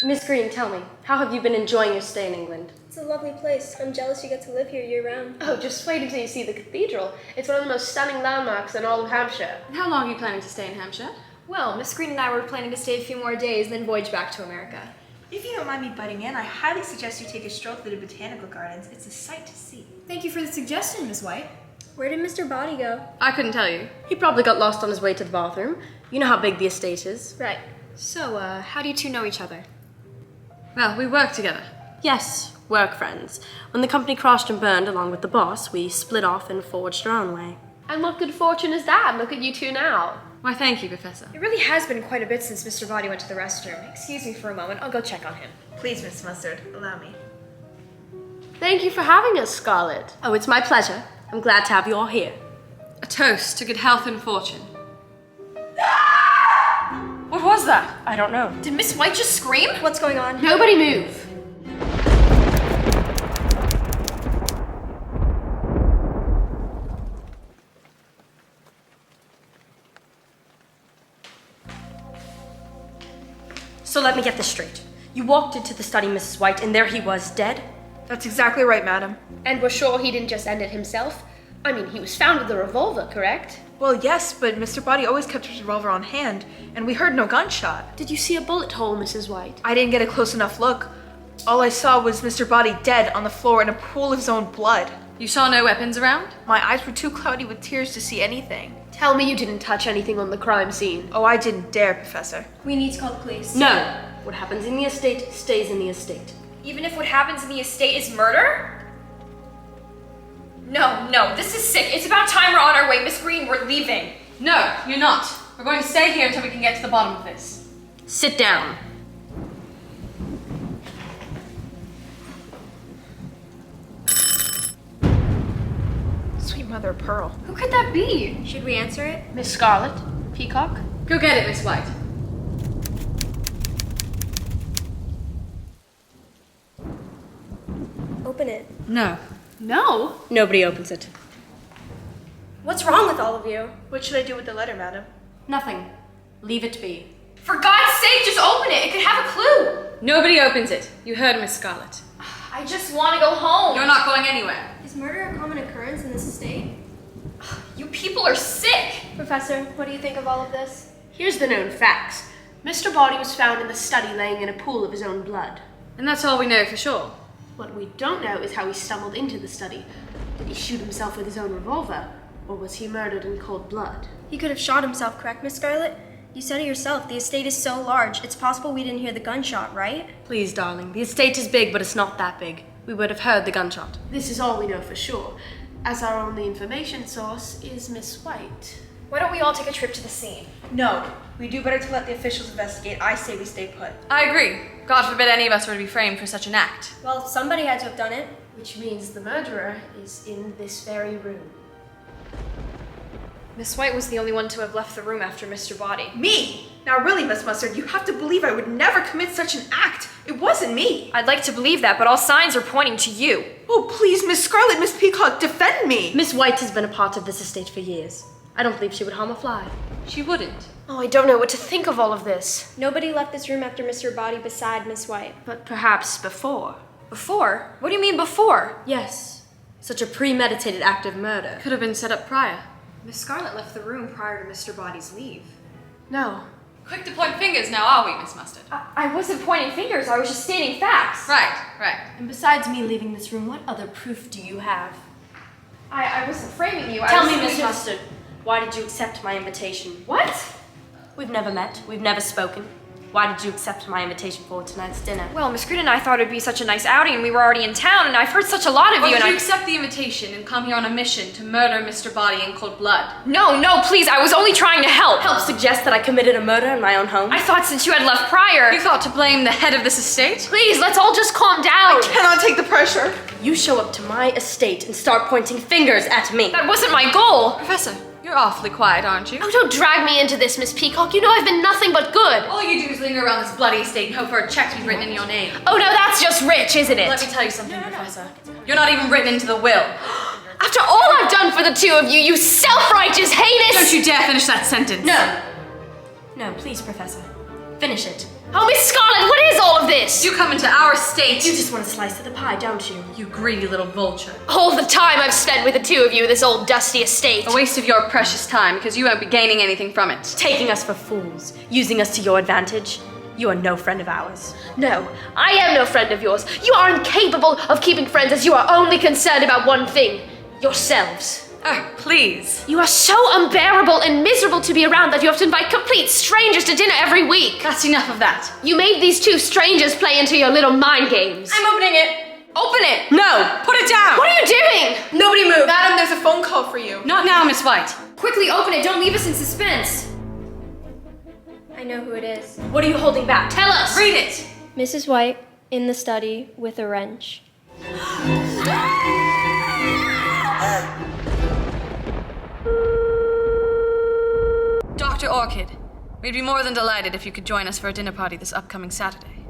Miss Green, tell me, how have you been enjoying your stay in England? It's a lovely place. I'm jealous you get to live here year-round. Oh, just wait until you see the cathedral. It's one of the most stunning landmarks in all of Hampshire. And how long are you planning to stay in Hampshire? Well, Miss Green and I were planning to stay a few more days, then voyage back to America. If you don't mind me butting in, I highly suggest you take a stroll through the botanical gardens. It's a sight to see. Thank you for the suggestion, Miss White. Where did Mr. Body go? I couldn't tell you. He probably got lost on his way to the bathroom. You know how big the estate is. Right. So, how do you two know each other? Well, we work together. Yes, work friends. When the company crashed and burned along with the boss, we split off and forged our own way. And what good fortune is that? Look at you two now. Why, thank you, Professor. It really has been quite a bit since Mr. Body went to the restroom. Excuse me for a moment, I'll go check on him. Please, Miss Mustard, allow me. Thank you for having us, Scarlett. Oh, it's my pleasure. I'm glad to have you all here. A toast to good health and fortune. What was that? I don't know. Did Miss White just scream? What's going on? Nobody move. So let me get this straight. You walked into the study, Mrs. White, and there he was, dead? That's exactly right, madam. And we're sure he didn't just end it himself? I mean, he was found with a revolver, correct? Well, yes, but Mr. Body always kept his revolver on hand, and we heard no gunshot. Did you see a bullet hole, Mrs. White? I didn't get a close enough look. All I saw was Mr. Body dead on the floor in a pool of his own blood. You saw no weapons around? My eyes were too cloudy with tears to see anything. Tell me you didn't touch anything on the crime scene. Oh, I didn't dare, Professor. We need to call the police. No. What happens in the estate stays in the estate. Even if what happens in the estate is murder? No, this is sick. It's about time we're on our way. Miss Green, we're leaving. No, you're not. We're going to stay here until we can get to the bottom of this. Sit down. Sweet mother of pearl. Who could that be? Should we answer it? Miss Scarlett? Peacock? Go get it, Miss White. Open it. No. No. Nobody opens it. What's wrong with all of you? What should I do with the letter, madam? Nothing. Leave it be. For God's sake, just open it. It could have a clue. Nobody opens it. You heard Miss Scarlett. I just want to go home. You're not going anywhere. Is murder a common occurrence in this estate? You people are sick. Professor, what do you think of all of this? Here's the known facts. Mr. Body was found in the study laying in a pool of his own blood. And that's all we know for sure. What we don't know is how he stumbled into the study. Did he shoot himself with his own revolver? Or was he murdered in cold blood? He could have shot himself, correct, Miss Scarlett? You said it yourself, the estate is so large, it's possible we didn't hear the gunshot, right? Please, darling, the estate is big, but it's not that big. We would have heard the gunshot. This is all we know for sure, as our only information source is Miss White. Why don't we all take a trip to the scene? No, we do better to let the officials investigate. I say we stay put. I agree. God forbid any of us were to be framed for such an act. Well, somebody had to have done it. Which means the murderer is in this very room. Miss White was the only one to have left the room after Mr. Body. Me? Now really, Miss Mustard, you have to believe I would never commit such an act. It wasn't me. I'd like to believe that, but all signs are pointing to you. Oh, please, Miss Scarlett, Miss Peacock, defend me. Miss White has been a part of this estate for years. I don't believe she would harm a fly. She wouldn't. Oh, I don't know what to think of all of this. Nobody left this room after Mr. Body beside Miss White. But perhaps before. Before? What do you mean before? Yes. Such a premeditated act of murder. Could have been set up prior. Miss Scarlett left the room prior to Mr. Body's leave. No. Quick to point fingers now, are we, Miss Mustard? I wasn't pointing fingers, I was just stating facts. Right. And besides me leaving this room, what other proof do you have? I wasn't framing you. Tell me, Miss Mustard, why did you accept my invitation? What? We've never met. We've never spoken. Why did you accept my invitation for tonight's dinner? Well, Miss Green and I thought it'd be such a nice outing, and we were already in town, and I've heard such a lot of Or you, did and you accept the invitation and come here on a mission to murder Mr. Body in cold blood? No, please, I was only trying to help. Help suggest that I committed a murder in my own home? I thought since you had left prior. You thought to blame the head of this estate? Please, let's all just calm down. Cannot take the pressure. You show up to my estate and start pointing fingers at me. That wasn't my goal. Professor, you're awfully quiet, aren't you? Oh, don't drag me into this, Miss Peacock. You know I've been nothing but good. All you do is linger around this bloody estate and hope for a check to be written in your name. Oh no, that's just rich, isn't it? Let me tell you something, Professor. You're not even written into the will. After all I've done for the two of you, you self-righteous, heinous... Don't you dare finish that sentence. No. No, please, Professor. Finish it. Oh, Miss Scarlett, what is all of this? You come into our estate. You just want a slice of the pie, don't you? You greedy little vulture. All the time I've spent with the two of you in this old dusty estate. A waste of your precious time, because you won't be gaining anything from it. Taking us for fools, using us to your advantage. You are no friend of ours. No, I am no friend of yours. You are incapable of keeping friends as you are only concerned about one thing, yourselves. Oh, please. You are so unbearable and miserable to be around that you have to invite complete strangers to dinner every week. That's enough of that. You made these two strangers play into your little mind games. I'm opening it. Open it! No! Put it down! What are you doing? Nobody move. Madam, there's a phone call for you. Not now, Miss White. Quickly open it, don't leave us in suspense. I know who it is. What are you holding back? Tell us! Read it! Mrs. White in the study with a wrench. Dr. Orchid, we'd be more than delighted if you could join us for a dinner party this upcoming Saturday.